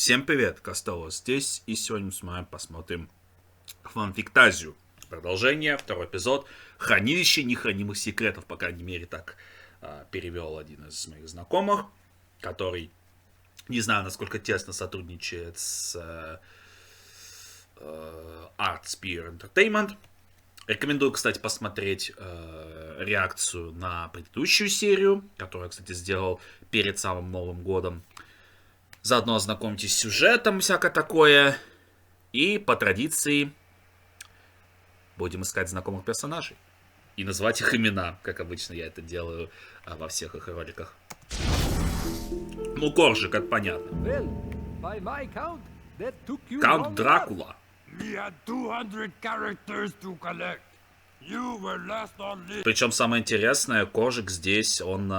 Всем привет, Kosteloz здесь, и сегодня мы с вами посмотрим ФАНФИКТАЗИю. Продолжение, второй эпизод. Хранилище нехранимых секретов, по крайней мере, так перевел один из моих знакомых, который, не знаю, насколько тесно сотрудничает с Art Spear Entertainment. Рекомендую, кстати, посмотреть реакцию на предыдущую серию, которую я, кстати, сделал перед самым Новым годом. Заодно ознакомьтесь с сюжетом, всякое такое. И по традиции будем искать знакомых персонажей. И назвать их имена, как обычно я это делаю во всех их роликах. Ну, Коржик, это понятно. Count Дракула. Причем самое интересное, Коржик здесь, он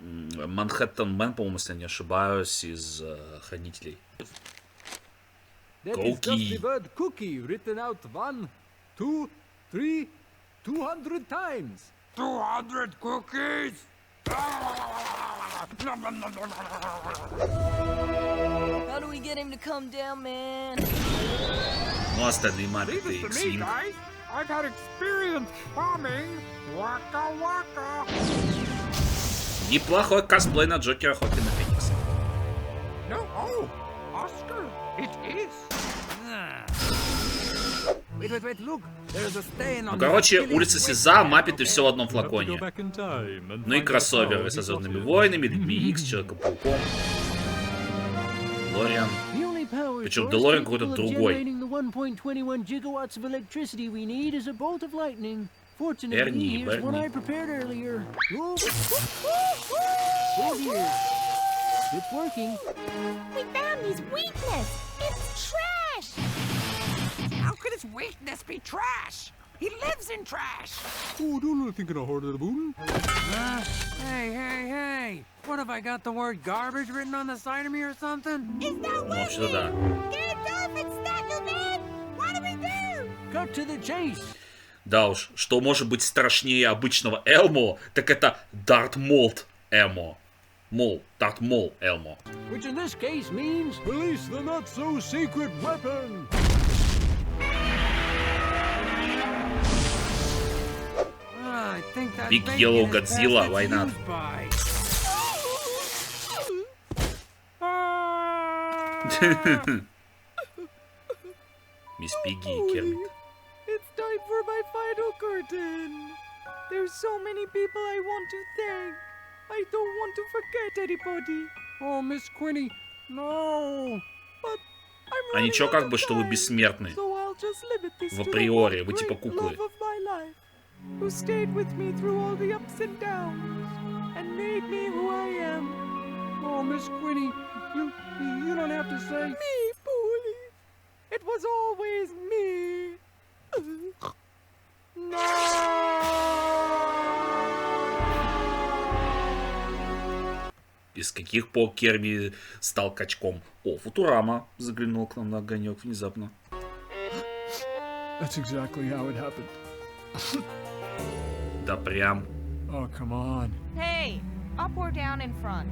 Манхэттен Мэн, по-моему, если я не ошибаюсь, из Хранителей. Cookie. 200 times. 200 cookies? How do we get him to come down, man? Ну, остальные маппеты и X-Wing. I've had experience bombing. Waka waka. Неплохой косплей на Джокера Хоакина Феникса. No, oh, Oscar, it is. Wait, look. There's a stain on. Ну, короче, улица Сеза, маппеты все в одном флаконе. Ну и кроссоверы со Звездными войнами, Людьми Икс, Человеком-пауком. Лориан. Причем Делориан какой-то другой. Эрни, Берни. We found his weakness. It's trash. How could his weakness be trash? He lives in trash. Oh, don't think it'll hurt the boon. Hey. What have I got the word garbage written on the side of me or something? Is that Ну, what вообще-то да. Get off and statue, man? What do we do? Cut to the chase. Да уж, что может быть страшнее обычного Элмо, так это Дарт Молт Элмо. Дарт Мол Элмо. Which in this case means Release the not-so-secret weapon! I think that Big bacon Yellow is Godzilla, past why its not? use by. Мисс Пигги и Кермит. It's time for my final curtain. There's so many people I want to thank. I don't want to forget anybody. Oh, Miss Quinny, no. But I'm А running ничего, out как of бы, что вы time, бессмертны. so I'll just limit this В to the априори, one вы типа great куклы. love of my life, who stayed with me through all the ups and downs and made me who I am. Oh, Miss Quinny, you don't have to say. Me, Polly. It was always me. Из каких пор Керми стал качком? О, Футурама заглянул к нам на огонек внезапно. That's exactly how it happened. Да прям. Oh, come on. Hey, up or down in front?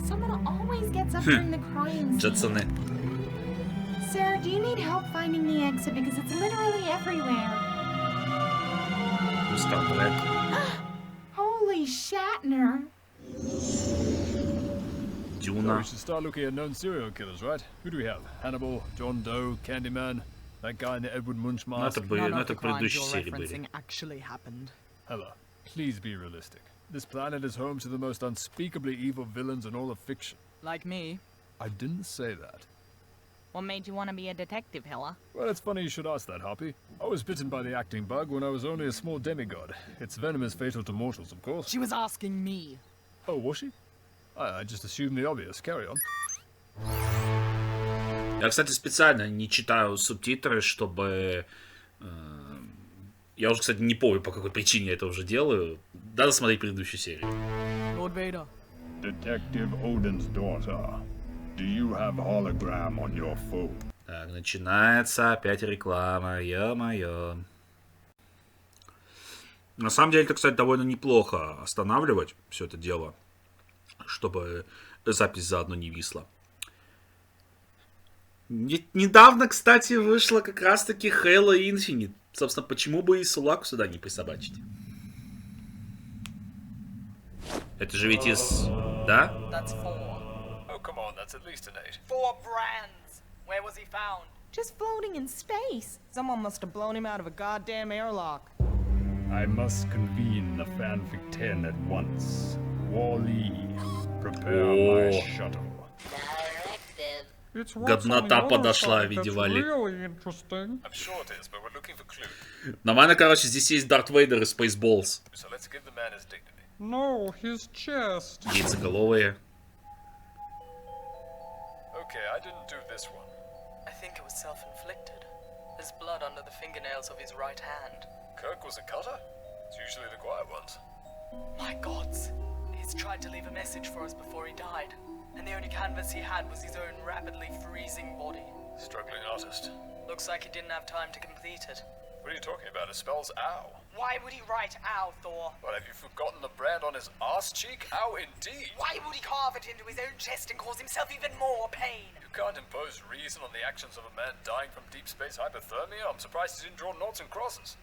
Someone always gets up during the crying scene. Джетсоны. Sarah, do you need help finding the exit? Because it's literally everywhere. Стартрек. Holy Shatner. Дюна. We should start looking at known serial killers, right? Who do we have? Hannibal, John Doe, Candyman, that guy in the Edward Munch Ну mask. это в предыдущей серии были. actually happened. Hella, please be realistic. This planet is home to the most unspeakably evil villains in all of fiction. Like me. I didn't say that. What made you want to be a detective, Hella? Well, it's funny you should ask that, Harpy. I was bitten by the acting bug when I was only a small demigod. Its venom is fatal to mortals, of course. She was asking me. Oh, was she? I just assumed the obvious. Carry on. Я, кстати, специально не читаю субтитры, чтобы... Я уже, кстати, не помню, по какой причине я это уже делаю. Надо смотреть предыдущую серию. Lord Vader. Detective Odin's daughter, do you have hologram on your phone? Так, начинается опять реклама. Ё-моё. На самом деле, это, кстати, довольно неплохо останавливать все это дело. чтобы запись заодно не висла. Недавно, кстати, вышла как раз-таки Halo Infinite. Собственно, почему бы и Сулаку сюда не присобачить? Это же ведь из... Да? That's 4. Oh, come on, that's at least an 8. 4 brands. Where was he found? Just floating in space. Someone must have blown him out of a goddamn airlock. I must convene the Fanfic 10 at once. Wall-E, prepare my shuttle. It's Годнота подошла, видевали. really interesting. I'm sure it is, but we're looking for clue. Нормально, короче, здесь есть Дарт Вейдер и Spaceballs. So let's give the man his dignity. No, his chest. Яйцеголовые. Okay, I didn't do this one. I think it was self-inflicted. There's blood under the fingernails of his right hand. Kirk was a cutter? It's usually the quiet ones. My gods. He's tried to leave a message for us before he died. And the only canvas he had was his own rapidly freezing body. Struggling artist. Looks like he didn't have time to complete it. What are you talking about? It spells ow. Why would he write ow, Thor? Well, have you forgotten the brand on his arse cheek? Ow, indeed. Why would he carve it into his own chest and cause himself even more pain? You can't impose reason on the actions of a man dying from deep space hypothermia. I'm surprised he didn't draw noughts and crosses.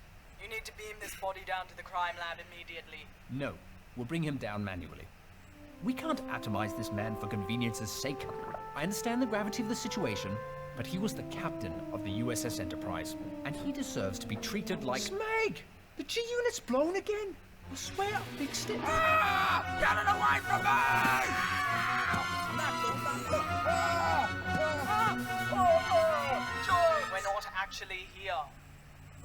You need to beam this body down to the crime lab immediately. No, we'll bring him down manually. We can't atomize this man for convenience's sake. I understand the gravity of the situation, but he was the captain of the USS Enterprise, and he deserves to be treated like... Smeg! The G-Unit's blown again! I swear I fixed it. Get it away from We're not actually here.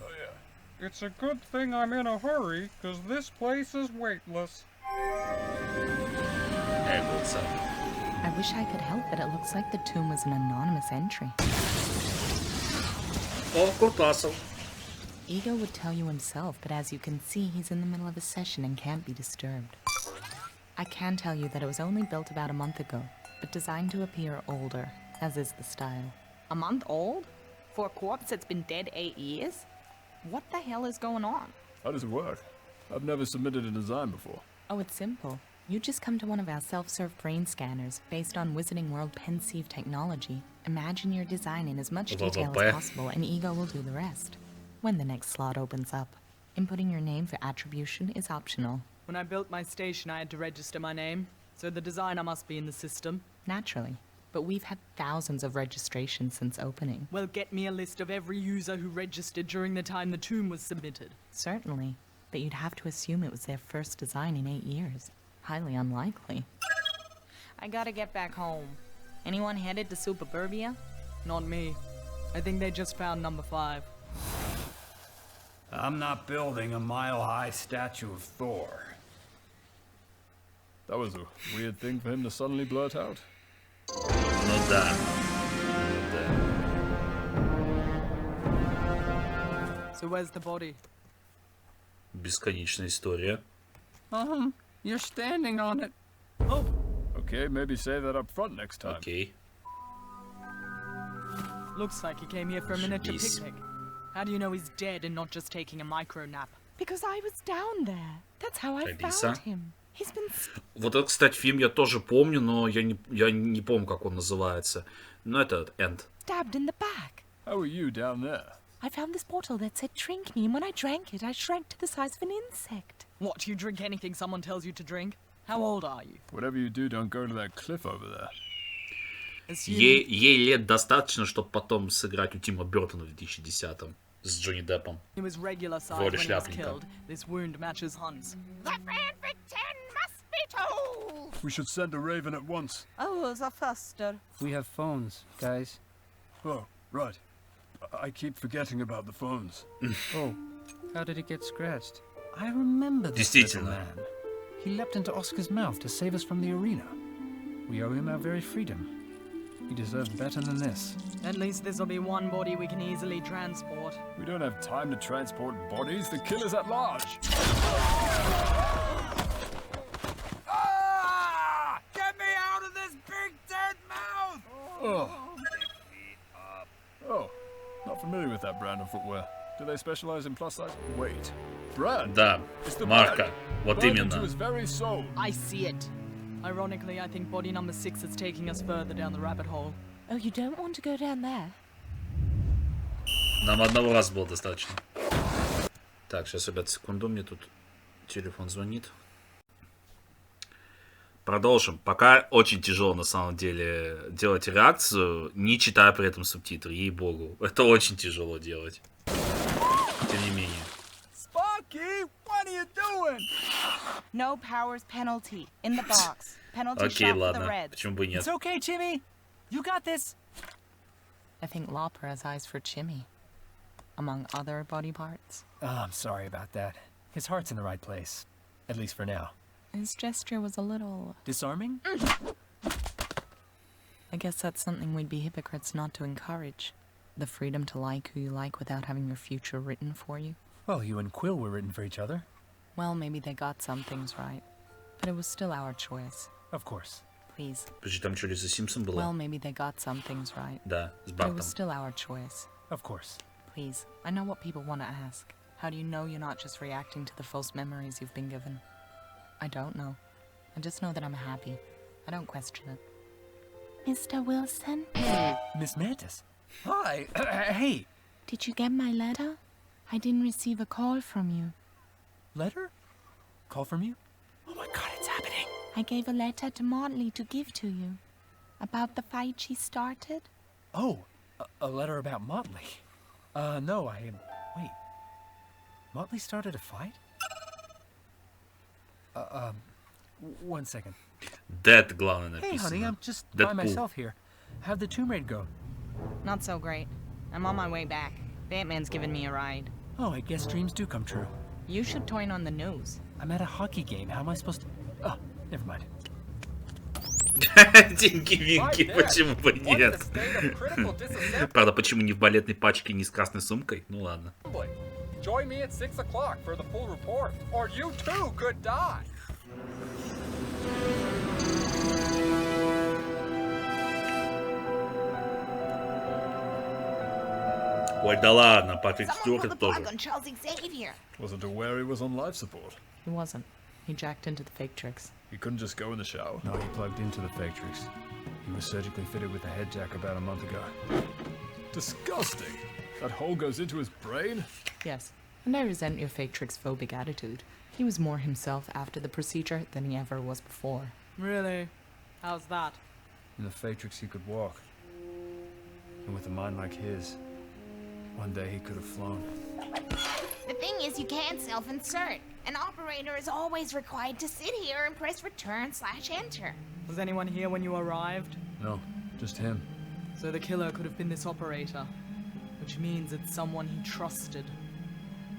Oh, yeah. It's a good thing I'm in a hurry, because this place is weightless. I wish I could help, but it looks like the tomb was an anonymous entry. О, Куртасов. Ego would tell you himself, but as you can see, he's in the middle of a session and can't be disturbed. I can tell you that it was only built about a month ago, but designed to appear older, as is the style. A month old? For a corpse that's been dead 8 years? What the hell is going on? How does it work? I've never submitted a design before. Oh, it's simple. You just come to one of our self-serve brain scanners based on Wizarding World Pensieve technology. Imagine your design in as much detail as possible, and Ego will do the rest. When the next slot opens up, inputting your name for attribution is optional. When I built my station, I had to register my name, so the designer must be in the system. Naturally. But we've had thousands of registrations since opening. Well, get me a list of every user who registered during the time the tomb was submitted. Certainly. But you'd have to assume it was their first design in 8 years. Highly unlikely. I gotta get back home. Anyone headed to Superburbia? Not me. I think they just found number 5. I'm not building a mile-high statue of Thor. That was a weird thing for him to suddenly blurt out. Ну да. Ну да. So where's the body? Бесконечная история. You're standing on it. Oh, Okay, maybe say that up front next time. Окей. looks like he came here for a miniature Jeez. picnic. How do you know he's dead and not just taking a micro nap? Because I was down there. That's how I Alisa? found him. He's been... Вот этот, кстати, фильм я тоже помню, но я не помню, как он называется. Но это End. stabbed in the back. How are you down there? I found this bottle that said drink me, and when I drank it, I shrank to the size of an insect. What, you drink anything someone tells you to drink? How old are you? Whatever you do, don't go to that cliff over there. Ей лет достаточно, чтобы потом сыграть у Тима Бёртона в 2010-м с Джонни Деппом. He was regular size Роли when he was шляпника. killed. This wound matches Hunt's. The Fanfic 10 must be told! We should send a raven at once. Oh, the faster. We have phones, guys. Oh, right. I keep forgetting about the phones. Oh, how did it get scratched? I remember this little Действительно. man. He leapt into Oscar's mouth to save us from the arena. We owe him our very freedom. He deserves better than this. At least this'll be one body we can easily transport. We don't have time to transport bodies. The killer's at large. Ah! Get me out of this big dead mouth! Oh, not familiar with that brand of footwear. Do they specialize in plus size? Wait, brand? Да, It's the марка. brand. Вот Brand именно. into his very soul. I see it. Ironically, I think body number 6 is taking us further down the rabbit hole. Oh, you don't want to go down there? Нам одного раза было достаточно. Так, сейчас, ребят, секунду, мне тут телефон звонит. Продолжим. Пока очень тяжело, на самом деле, делать реакцию, не читая при этом субтитры, ей-богу. Это очень тяжело делать. Тем не менее. Sparky, what are you doing? No powers penalty in the box. Penalty Окей, shot for the ладно. Reds. Почему бы и нет? It's okay, Jimmy. You got this. I think Lopper has eyes for Jimmy, among other body parts. Oh, I'm sorry about that. His heart's in the right place, at least for now. His gesture was a little... Disarming? I guess that's something we'd be hypocrites not to encourage. The freedom to like who you like without having your future written for you. Well, you and Quill were written for each other. Well, maybe they got some things right, but it was still our choice. Of course. Please. Подожди, там что ли за Симпсон было? Well, maybe they got some things right, Да, с but it Бартом. was still our choice. Of course. Please, I know what people want to ask. How do you know you're not just reacting to the false memories you've been given? I don't know. I just know that I'm happy. I don't question it. Mr. Wilson? Miss Mantis. Hi. Hey. Did you get my letter? I didn't receive a call from you. Letter? Call from you? Oh my god, it's happening. I gave a letter to Motley to give to you. About the fight she started? Oh, a letter about Motley. No, wait. Motley started a fight? One second. Dead, главное Hey, honey, написано. I'm just by Deadpool. myself here. How'd the tomb raid go? Not so great. I'm on my way back. Batman's giving me a ride. Oh, I guess dreams do come true. You should turn on the news. I'm at a hockey game. How am I supposed to... Oh, never mind. Деньги-винки, почему бы нет? Правда, почему не в балетной пачке, не с красной сумкой? Ну ладно. Join me at 6 o'clock for the full report, or you too could die. Ой, да ладно, Патрик Стюарт тоже. Wasn't aware he was on life support. He wasn't. He jacked into the fake tricks. He couldn't just go in the shower. No, he plugged into the Factrix. He was surgically fitted with a head jack about a month ago. Disgusting. That hole goes into his brain? Yes, and I resent your fake tricks phobic attitude. He was more himself after the procedure than he ever was before. Really? How's that? In the Factrix, he could walk. And with a mind like his, one day he could have flown. The thing is, you can't self-insert. An operator is always required to sit here and press return/enter. Was anyone here when you arrived? No, just him. So the killer could have been this operator, which means it's someone he trusted.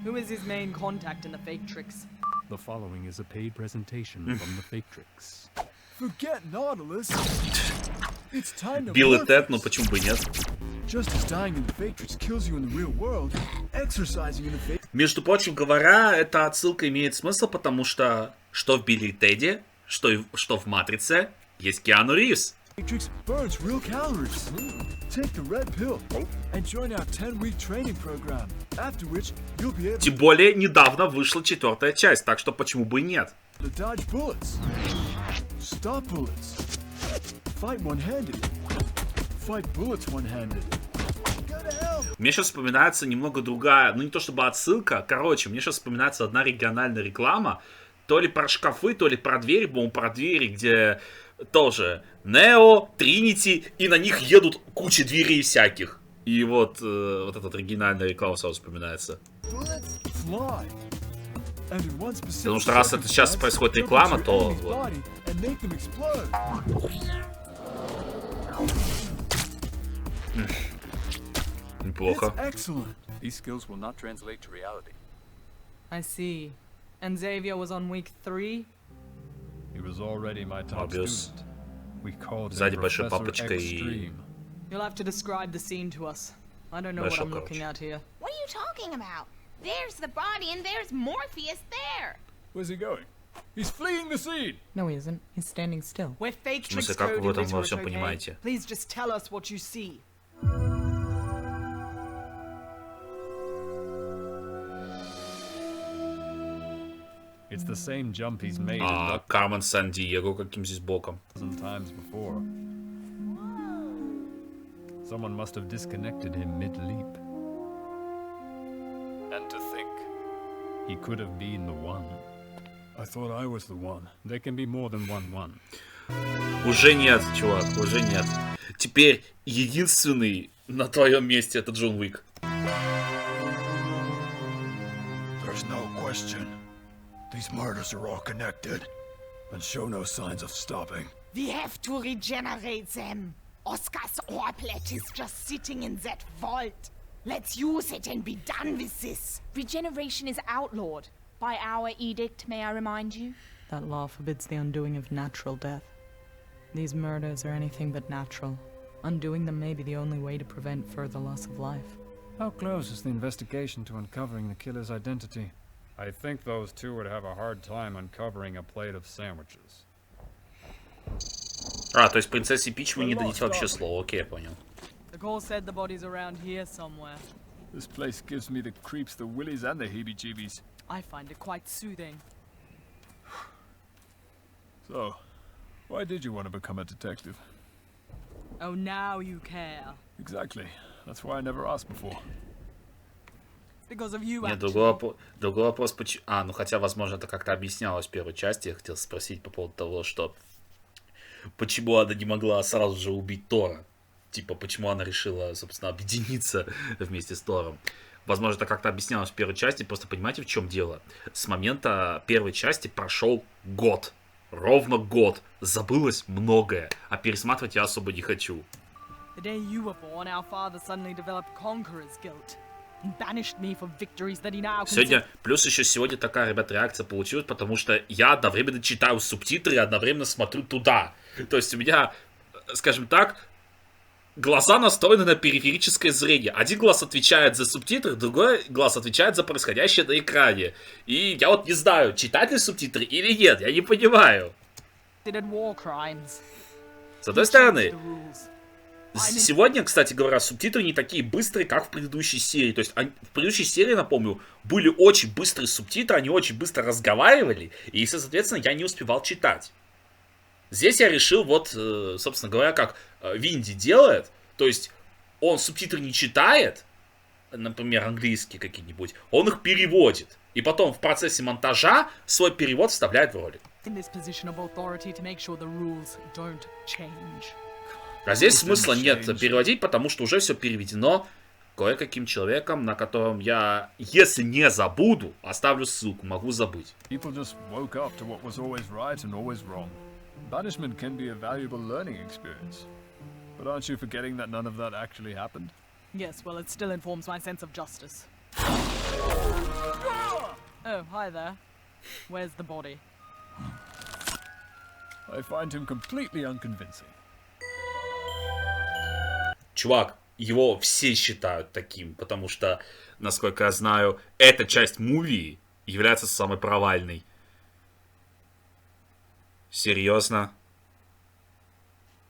Who is his main contact in the Factrix? The following is a paid presentation from the Factrix. Forget Nautilus. It's time to Билл и work Тед, но this. почему бы и нет? Just as dying in the Factrix kills you in the real world, exercising in the Factrix. Между прочим говоря, эта отсылка имеет смысл, потому что в Билли и Теде, что в Матрице, есть Киану Ривз. Matrix burns real calories. Take the red pill and join our 10-week training program. After which you'll be able Тем более, недавно вышла 4-я часть, так что почему бы и нет? to dodge bullets, stop bullets, fight one-handed, fight bullets one-handed. Go to hell. Мне сейчас вспоминается немного другая, ну не то чтобы отсылка, короче, мне сейчас вспоминается одна региональная реклама, то ли про шкафы, то ли про двери, по-моему, про двери, где тоже Нео, Тринити, и на них едут куча дверей всяких. И вот эта оригинальная реклама сразу вспоминается. Bullets fly. And in one specific Потому что раз это сейчас происходит реклама, то enemy's вот. body and make them explode. Неплохо. It's excellent. These skills will not translate to reality. I see. And Xavier was on week 3? He was already my top Obvious. student. We called him Сзади большой Professor папочка и... Extreme. You'll have to describe the scene to us. I don't know what Большой, I'm looking короче. at here. What are you talking about? There's the body and there's Morpheus there. Where's he going? He's fleeing the scene! No, he isn't. He's standing still. We're fake В смысле, tricks как вы в этом во coded всем okay? понимаете? Please just tell us what you see. It's the same jump he's made А, Кармен Сан-Диего каким здесь боком? times before. Someone must have disconnected him mid-leap. And to think, he could have been the one. I thought I was the one. There can be more than one. Уже нет, чувак, уже нет. Теперь единственный на твоем месте это Джон Уик. There's no question. These murders are all connected and show no signs of stopping. We have to regenerate them. Oscar's orblet is just sitting in that vault. Let's use it and be done with this. Regeneration is outlawed. By our edict, may I remind you? That law forbids the undoing of natural death. These murders are anything but natural. Undoing them may be the only way to prevent further loss of life. How close is the investigation to uncovering the killer's identity? I think those two would have a hard time uncovering a plate of sandwiches. А, то есть принцессе Пич вы не дадите вообще слова. Окей, я понял. The call said the body's around here somewhere. This place gives me the creeps, the willies, and the heebie-jeebies. I find it quite soothing. So, why did you want to become a detective? Oh, now you care. Exactly. That's why I never asked before. Because of you, Нет, actually. другой вопрос, почему... А, ну хотя, возможно, это как-то объяснялось в первой части. Я хотел спросить по поводу того, что... Почему она не могла сразу же убить Тора? Типа, почему она решила, собственно, объединиться вместе с Тором? Возможно, это как-то объяснялось в первой части. Просто понимаете, в чем дело? С момента первой части прошел год. Ровно год. Забылось многое. А пересматривать я особо не хочу. The day you were born, our father suddenly developed conqueror's guilt and banished me for victories that he now Сегодня, плюс еще сегодня такая, ребят, реакция получилась, потому что я одновременно читаю субтитры и одновременно смотрю туда. То есть у меня, скажем так, глаза настроены на периферическое зрение. Один глаз отвечает за субтитры, другой глаз отвечает за происходящее на экране. И я вот не знаю, читать ли субтитры или нет, я не понимаю. С одной стороны, сегодня, кстати говоря, субтитры не такие быстрые, как в предыдущей серии. То есть в предыдущей серии, напомню, были очень быстрые субтитры, они очень быстро разговаривали, и, соответственно, я не успевал читать. Здесь я решил, вот, собственно говоря, как Винди делает, то есть он субтитры не читает, например, английские какие-нибудь, он их переводит, и потом в процессе монтажа свой перевод вставляет в ролик. А здесь смысла нет переводить, потому что уже все переведено кое-каким человеком, на котором я, если не забуду, оставлю ссылку, могу забыть. Banishment can be a valuable learning experience. But aren't you forgetting that none of that actually happened? Yes, well, it still informs my sense of justice. Oh, hi there. Where's the body? I find him completely unconvincing. Чувак, его все считают таким, потому что, насколько я знаю, эта часть муви является самой провальной. Серьезно?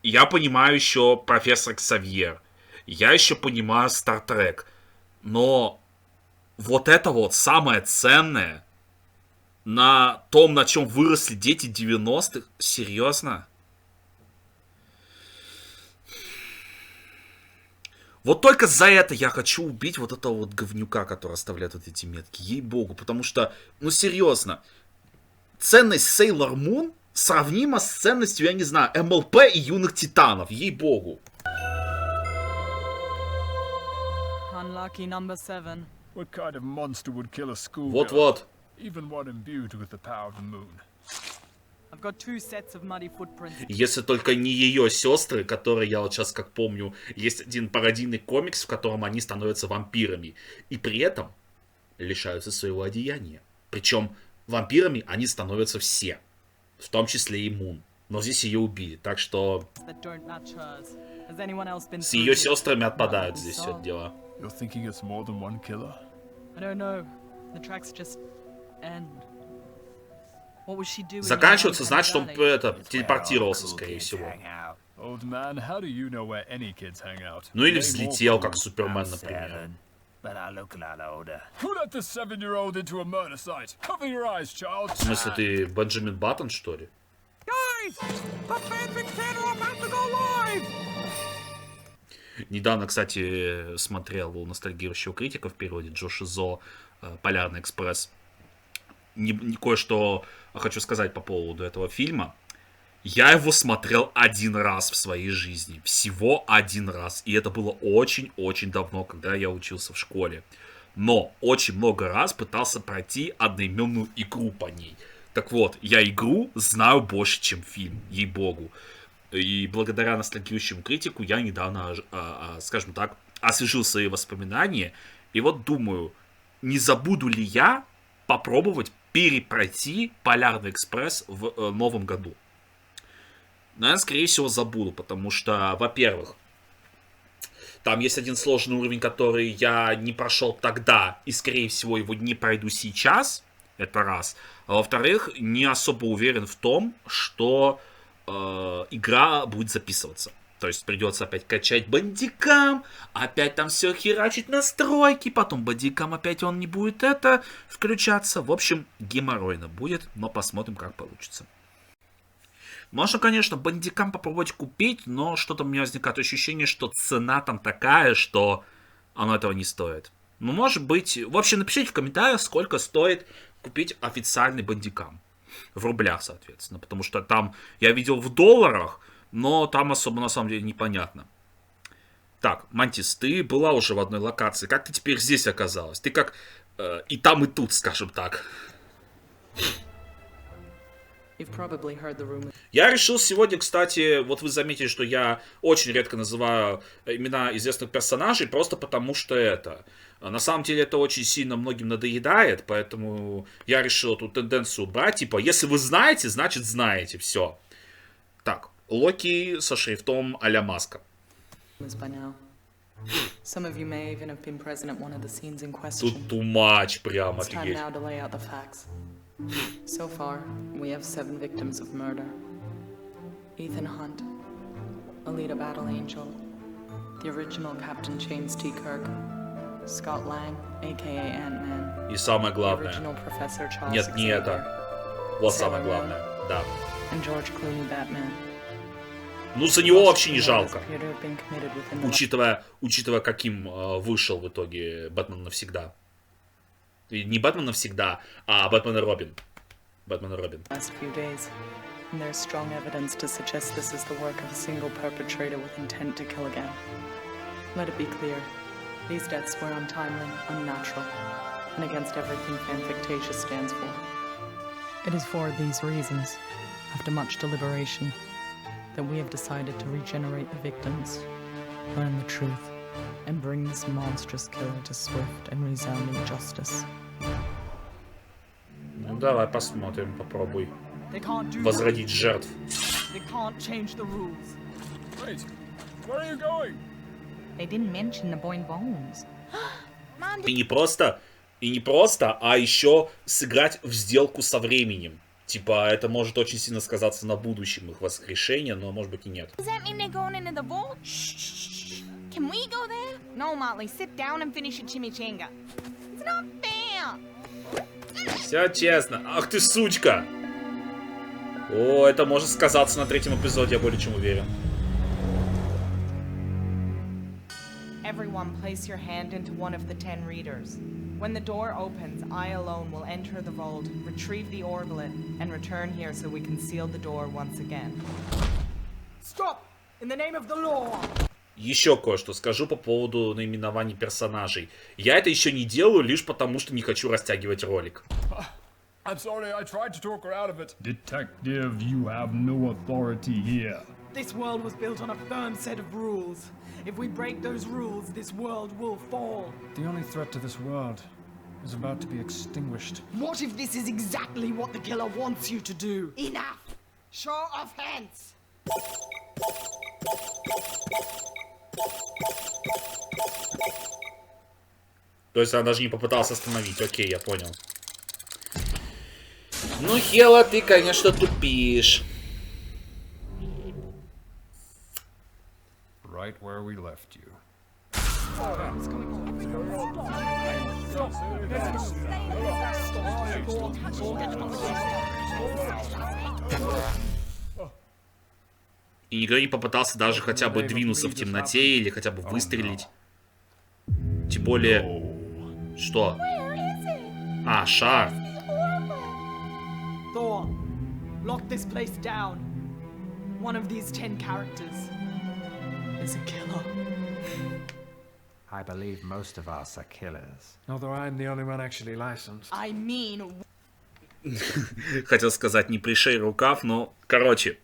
Я понимаю еще профессор Ксавьер. Я еще понимаю Стартрек. Но вот это вот самое ценное на том, на чем выросли дети 90-х. Серьезно? Вот только за это я хочу убить вот этого вот говнюка, который оставляет вот эти метки. Ей-богу. Потому что, ну серьезно, ценность Sailor Moon сравнима с ценностью, я не знаю, МЛП и Юных Титанов. Ей-богу. Unlucky number 7. What kind of monster would kill a school? Вот-вот. Even one imbued with the power of the moon. I've got 2 sets of muddy footprints. Если только не ее сестры, которые я вот сейчас как помню, есть один пародийный комикс, в котором они становятся вампирами. И при этом лишаются своего одеяния. Причем вампирами они становятся все. В том числе и Мун. Но здесь ее убили, так что с ее сестрами отпадают здесь все дела. Заканчивается, значит, что он телепортировался, скорее всего. Ну или взлетел, как Супермен, например. but I look a lot older. Who let this 7-year-old into a murder site? Cover your eyes, child. В смысле, ты Бенджамин Баттон, что ли? Guys, the fanfic channel about to go live! Недавно, кстати, смотрел у ностальгирующего критика в переводе Джоша Зо «Полярный экспресс». Кое-что хочу сказать по поводу этого фильма. Я его смотрел один раз в своей жизни. Всего один раз. И это было очень-очень давно, когда я учился в школе. Но очень много раз пытался пройти одноименную игру по ней. Так вот, я игру знаю больше, чем фильм, ей-богу. И благодаря ностальгирующему критику я недавно, скажем так, освежил свои воспоминания. И вот думаю, не забуду ли я попробовать перепройти «Полярный экспресс» в новом году. Наверное, скорее всего, забуду, потому что, во-первых, там есть один сложный уровень, который я не прошел тогда, и, скорее всего, его не пройду сейчас, это раз. А во-вторых, не особо уверен в том, что игра будет записываться. То есть придется опять качать бандикам, опять там все херачить настройки, потом бандикам опять он не будет включаться. В общем, геморройно будет, но посмотрим, как получится. Можно, конечно, бандикам попробовать купить, но что-то у меня возникает ощущение, что цена там такая, что оно этого не стоит. Ну, может быть... В общем, напишите в комментариях, сколько стоит купить официальный бандикам. В рублях, соответственно. Потому что там я видел в долларах, но там особо на самом деле непонятно. Так, Мантис, ты была уже в одной локации. Как ты теперь здесь оказалась? Ты как и там, и тут, скажем так. Я решил сегодня, кстати, вот вы заметили, что я очень редко называю имена известных персонажей, просто потому что это. На самом деле это очень сильно многим надоедает, поэтому я решил эту тенденцию убрать. Типа, если вы знаете, значит знаете, все. Так, Локи со шрифтом а-ля Маска. Тут тумач прям, офигеть. So far, we have 7 victims of murder. Ethan Hunt, Alita Battle Angel, the original Captain James T. Kirk, Scott Lang, aka Ant-Man, и самое главное, original Professor Charles нет, не это, вот самое главное, да. And George Clooney Batman. Ну, за него вообще не жалко, учитывая каким вышел в итоге Бэтмен навсегда. Не Бэтмен навсегда, а Бэтмен и Робин. Бэтмен и Робин. Last few days, and there's strong evidence to suggest this is the work of a single perpetrator with intent to kill again. Let it be clear, these deaths were untimely, unnatural, and against everything FANFICTAZIA stands for. It is for these reasons, after much deliberation, that we have decided to regenerate the victims, learn the truth, and bring this monstrous killer to swift and resounding justice. Ну давай посмотрим, попробуй возродить жертв. They didn't mention the boing bones. И не просто, а еще сыграть в сделку со временем. Типа, это может очень сильно сказаться на будущем их воскрешения, но может быть и нет. Does that mean they're going into the vault? Shh. Can we go there? No, Motley, sit down and finish your chimichanga. It's not fair. Все честно. Ах ты сучка! О, это может сказаться на 3-м эпизоде, я более чем уверен. Everyone place your hand into one of the 10 readers. When the door opens, I alone will enter the vault, retrieve the orblet, and return here so we can seal the door once again. Stop! In the name of the law! Еще кое-что скажу по поводу наименований персонажей. Я это еще не делаю лишь потому, что не хочу растягивать ролик. I'm sorry, I tried to talk her out of it. Detective, you have no authority here. This world was built on a firm set of rules. If we break those rules, this world will fall. The only threat to this world is about to be extinguished. What if this is exactly what the killer wants you to do? Enough! Show of hands! То есть она даже не попыталась остановить. Окей, я понял. Ну, Хела, ты, конечно, тупишь. Right where we left you. И никто не попытался даже хотя бы двинуться в темноте или хотя бы выстрелить. Тем более... Что? А, шар. Thor, lock this place down. One of these 10 characters is a killer. I believe most of us are killers. Although I'm the only one actually licensed. I mean... Хотел сказать, не пришей рукав, но... Короче,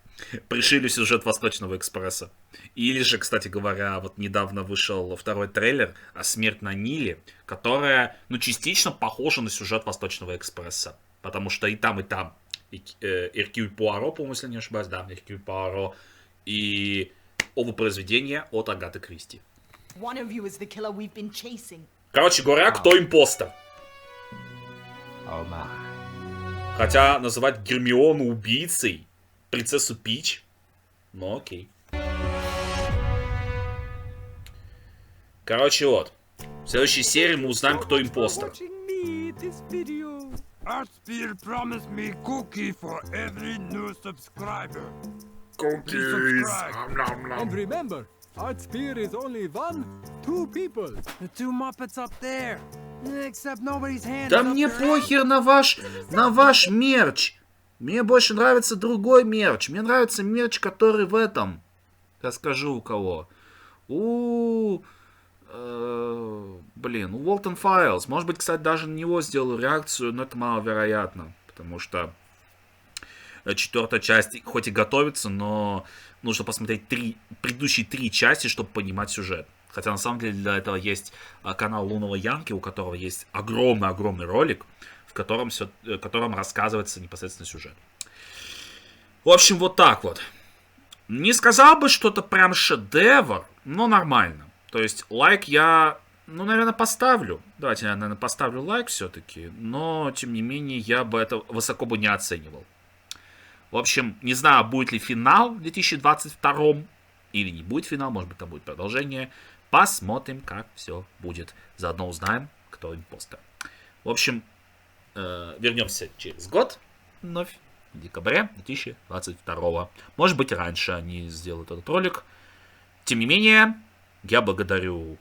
пришили сюжет Восточного экспресса. Или же, кстати говоря, вот недавно вышел второй трейлер «Смерть на Ниле», которая, ну, частично похожа на сюжет Восточного экспресса. Потому что и там Эркюль Пуаро, по-моему, если не ошибаюсь, да, Эркюль Пуаро, и оба произведения от Агаты Кристи. Короче говоря, кто импостер? Хотя называть Гермиону убийцей, принцессу Пич, ну окей. Короче, вот. В следующей серии мы узнаем, кто импостер. Artspear promised me cookie for every new subscriber. Cookies! And remember, Artspear is only 2 people. The 2 Muppets up there. Except nobody's hands. Да мне похер на ваш мерч. Мне больше нравится другой мерч. Мне нравится мерч, который в этом. Я скажу у кого. У Walton Files. Может быть, кстати, даже на него сделаю реакцию, но это маловероятно. Потому что 4-я часть хоть и готовится, но нужно посмотреть предыдущие 3 части, чтобы понимать сюжет. Хотя на самом деле для этого есть канал Лунного Янки, у которого есть огромный ролик, в котором рассказывается непосредственно сюжет. В общем, вот так вот. Не сказал бы, что это прям шедевр, но нормально. То есть лайк я, наверное, поставлю. Давайте я, наверное, поставлю лайк все-таки. Но, тем не менее, я бы это высоко бы не оценивал. В общем, не знаю, будет ли финал в 2022 или не будет финал. Может быть, там будет продолжение. Посмотрим, как все будет. Заодно узнаем, кто импостер. В общем, вернемся через год. Вновь. В декабре 2022. Может быть, раньше они сделают этот ролик. Тем не менее... Я благодарю,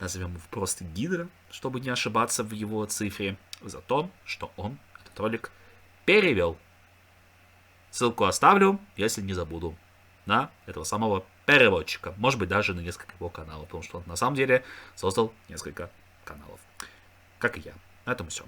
назовем его просто Гидра, чтобы не ошибаться в его цифре, за то, что он этот ролик перевел. Ссылку оставлю, если не забуду, на этого самого переводчика. Может быть, даже на несколько его каналов, потому что он на самом деле создал несколько каналов. Как и я. На этом все.